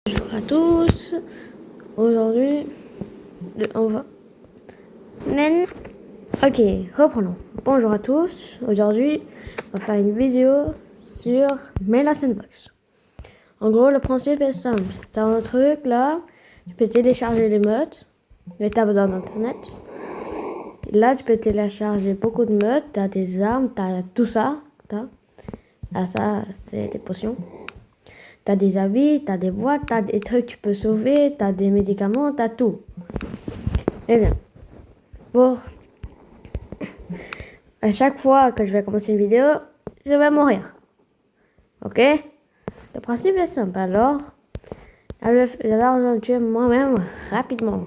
Bonjour à tous. Aujourd'hui, on va... Ok, reprenons. Bonjour à tous. Aujourd'hui, on va faire une vidéo sur Mela Sandbox. En gros, le principe est simple. C'est un truc là, tu peux télécharger les modes, mais tu as besoin d'internet. Là, tu peux télécharger beaucoup de modes, tu as des armes, tu as tout ça. Ah, ça, c'est des potions. T'as des habits, t'as des boîtes, t'as des trucs que tu peux sauver, t'as des médicaments, t'as tout. Eh bien, pour à chaque fois que je vais commencer une vidéo, je vais mourir. Ok? Le principe est simple. Alors je vais me tuer moi-même rapidement.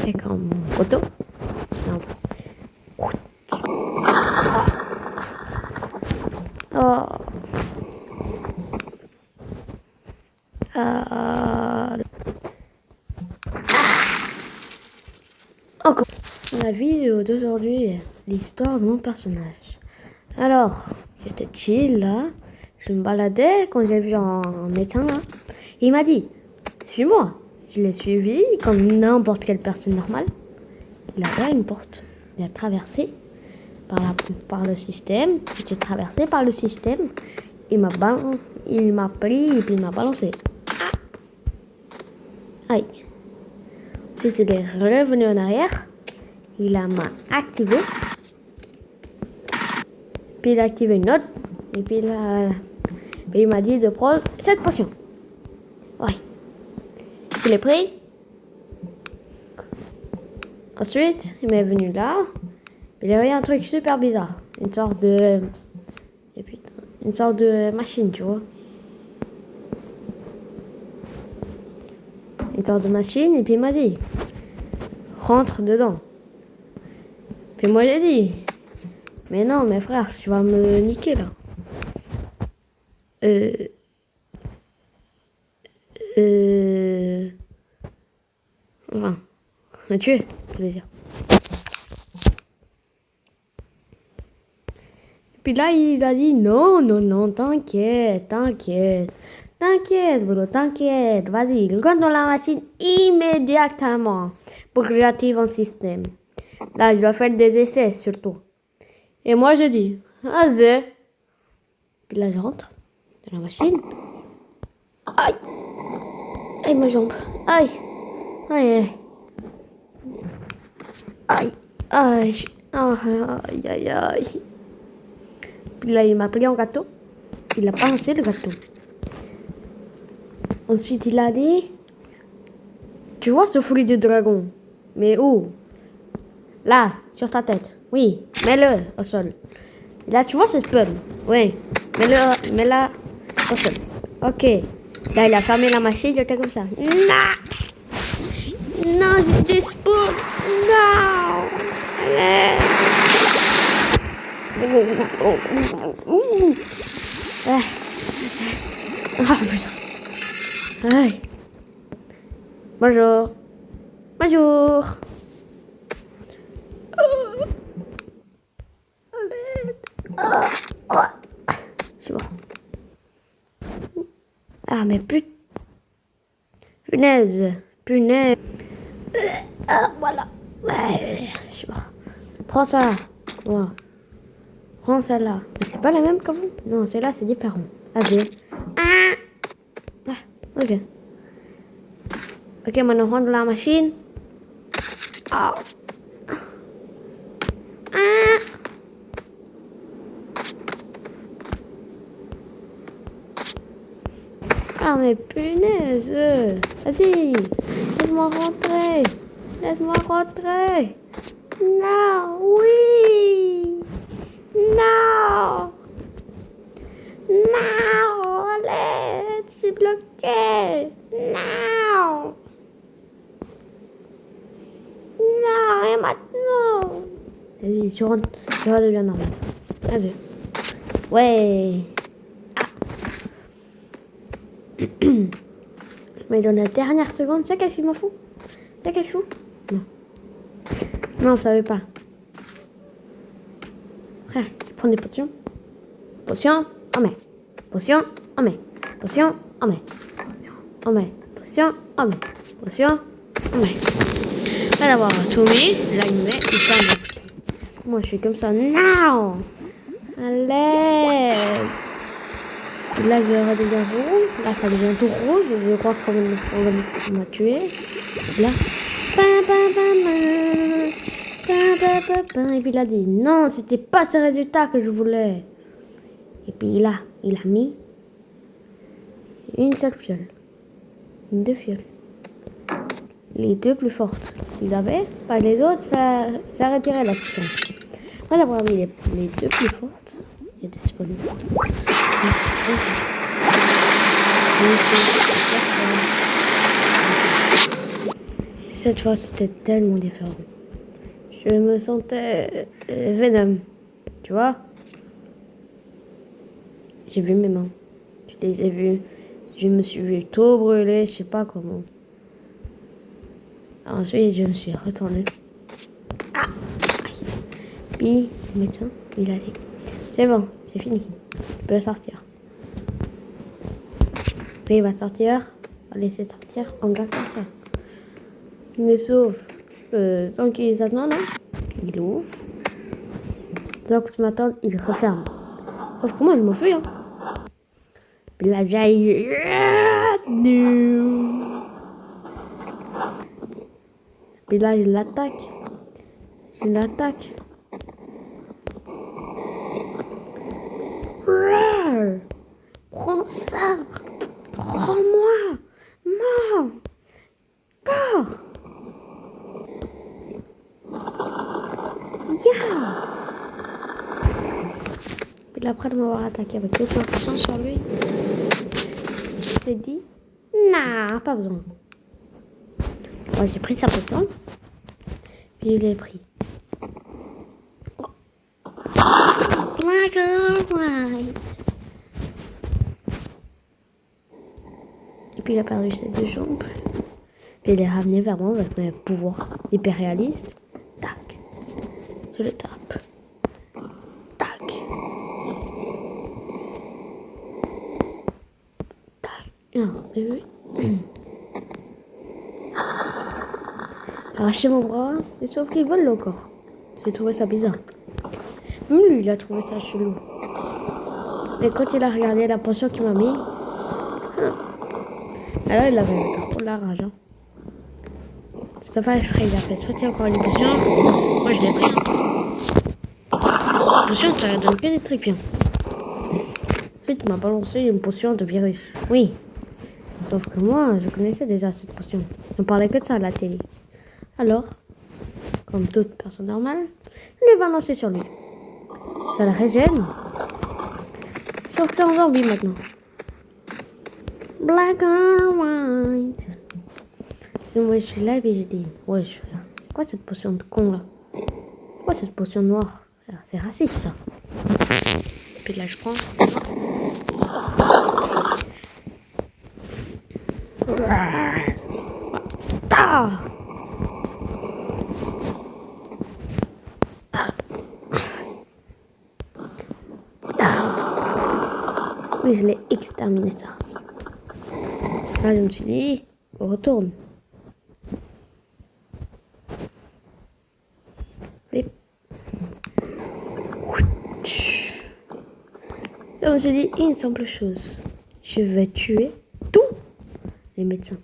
C'est comme mon couteau. Oh. Encore. La vidéo d'aujourd'hui est l'histoire de mon personnage. Alors, j'étais chill là, je me baladais quand j'ai vu un médecin là. Il m'a dit, suis-moi. Je l'ai suivi comme n'importe quelle personne normale. Il a ouvert une porte. Il a traversé par le système. J'ai traversé par le système. Il m'a pris et puis il m'a balancé. Aïe. Ensuite, il est revenu en arrière. M'a activé. Puis il a activé une autre. Et puis il m'a dit de prendre cette potion. Ouais. Je l'ai pris. Ensuite, il m'est venu là. Il y avait un truc super bizarre. Une sorte de machine, tu vois. Une sorte de machine. Et puis il m'a dit, rentre dedans. Puis moi j'ai dit, mais non, mes frères, tu vas me niquer là. Enfin, me tuer, je voulais dire. Puis là, il a dit, non, t'inquiète, Boulot, t'inquiète, vas-y, rentre dans la machine immédiatement pour que j'active un système. Là, je dois faire des essais surtout. Et moi, je dis, vas-y. Puis là, je rentre dans la machine. Aïe, aïe, ma jambe, aïe, aïe, aïe, aïe, aïe, aïe, aïe. Puis là, il m'a pris en gâteau. Il a balancé le gâteau. Ensuite, il a dit, tu vois ce fruit du dragon? Mais où? Là, sur ta tête. Oui, mets-le au sol. Et là, tu vois cette pomme? Oui, mets-la au sol. Ok. Là, il a fermé la machine, il était comme ça. Non! Non, je dispute! Non! Allez! Ah, putain. Aïe. Bonjour. Bonjour. Je suis mort. Ah, mais punaise. Ah, voilà. Ouais, je suis mort. Prends ça. Ouais. Prends celle-là. Mais c'est pas la même quand même. Non, celle-là, c'est différent. Vas-y. Ah, ok. Ok, maintenant, rentre dans la machine. Ah. Ah, mais punaise. Vas-y. Laisse-moi rentrer. Laisse-moi rentrer. Non, oui. Non. Non, allez, je suis bloquée. Non. Non, et maintenant? Vas-y, tu redeviens normal. Vas-y. Ouais. Mais dans la dernière seconde, tu sais qu'est-ce qu'il m'en fout? Tu sais qu'est-ce qu'il fout? Non. Non, ça veut pas. Frère, tu prends des potions. Potion, on met. Potion, on met. Potion, on met. On met. Potion, on met. Potion, on met. On va d'abord tout mis, là il met, il ferme. Moi je suis comme ça, non. À l'aide. Là je redémarre rouge, là ça devient tout rouge, je crois qu'on m'a tué. Là, et puis il a dit non, c'était pas ce résultat que je voulais. Et puis là, il a mis une seule fiole, deux fioles, les deux plus fortes qu'il avait, pas les autres, ça retirait la puissance. Après avoir mis les deux plus fortes, il y a des spawns. Cette fois, c'était tellement différent. Je me sentais Venom, tu vois. J'ai vu mes mains, je les ai vues. Je me suis vu tout brûler, je sais pas comment. Ensuite, je me suis retournée. Ah! Puis, le médecin, il a dit c'est bon, c'est fini, tu peux sortir. Puis, il va sortir, on va laisser sortir, on garde comme ça. Mais sauf sans qu'il s'attende, il ouvre. Donc, je m'attends, il referme. Sauf que moi, je m'enfuis. Hein. Puis la vieille. Puis là, il l'attaque. Je l'attaque. Prends ça. Prends-moi. Non. Corps. Yeah. Puis après de m'avoir attaqué avec toute ma puissance sur lui, il s'est dit, non, pas besoin. Bon, j'ai pris sa potion, puis je l'ai pris. Black or white. Et puis il a perdu ses deux jambes. Puis il est ramené vers moi avec mes pouvoirs hyper réalistes. Tac. Je le tape. Tac. Tac. Non, mais oui. Arraché mon bras, et sauf qu'il vole le corps. J'ai trouvé ça bizarre. Même lui, il a trouvé ça chelou. Mais quand il a regardé la potion qu'il m'a mis, alors il avait trop la rage. Hein. Ça fait exprès, il a fait sauter encore une potion. Moi, je l'ai pris. La potion, ça donne que des trucs bien. Ensuite, il m'a balancé une potion de virus. Oui. Sauf que moi, je connaissais déjà cette potion. On parlait que de ça à la télé. Alors, comme toute personne normale, je l'ai balancé sur lui. Ça le régène. Sauf que c'est en zombie maintenant. Black or white. Moi, je suis là et puis je dis, ouais, c'est quoi cette potion de con là? C'est quoi cette potion noire? C'est raciste ça. Et puis là, je prends. Ah! Oui, je l'ai exterminé ça. Là, je me suis dit, on retourne. Et je me suis dit, une simple chose. Je vais tuer tous les médecins.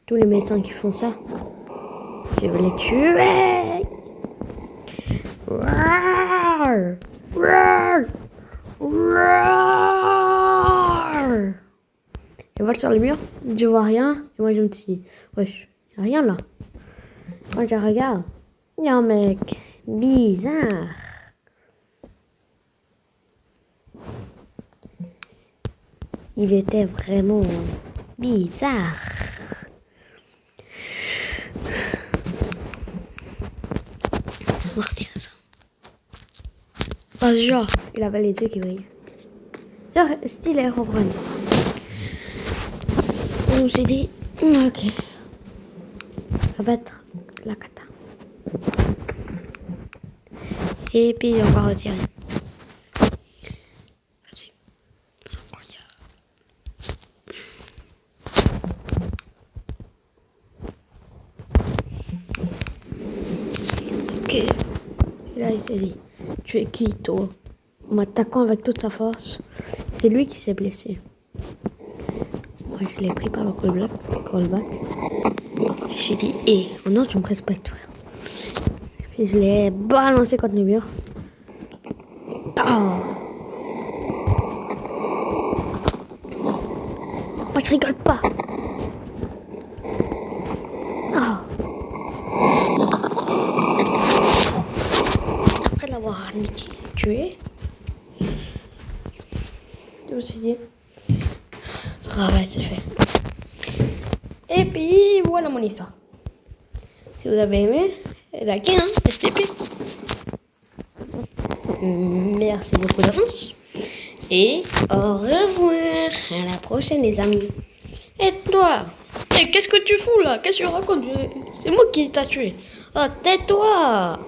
Tous les médecins qui font ça. Je vais les tuer. Roar! Roar! Roar! Je vole sur le mur, je vois rien. Et moi je me dis, wesh, y'a rien là. Quand je regarde, il y a un mec bizarre. Il était vraiment bizarre. On va retirer ça. Genre, il avait les yeux qui brillent. Genre, style Herobrine. Donc j'ai dit, ok. Ça va être la cata. Et puis on va retirer. Ok. Et là, il s'est dit, tu es qui, toi? En m'attaquant avec toute sa force. C'est lui qui s'est blessé. Moi, je l'ai pris par le callback. J'ai dit, hé, non, tu me respectes, frère. Puis je l'ai balancé contre le mur. Oh. Moi, je rigole pas. Oh. Après l'avoir tué, je me suis dit, travail, c'est fait. Et puis, voilà mon histoire. Si vous avez aimé, likez, hein, STP. Merci beaucoup d'avance. Et au revoir. À la prochaine, les amis. Et toi? Et qu'est-ce que tu fous là? Qu'est-ce que tu racontes? C'est moi qui t'a tué. Oh, tais-toi!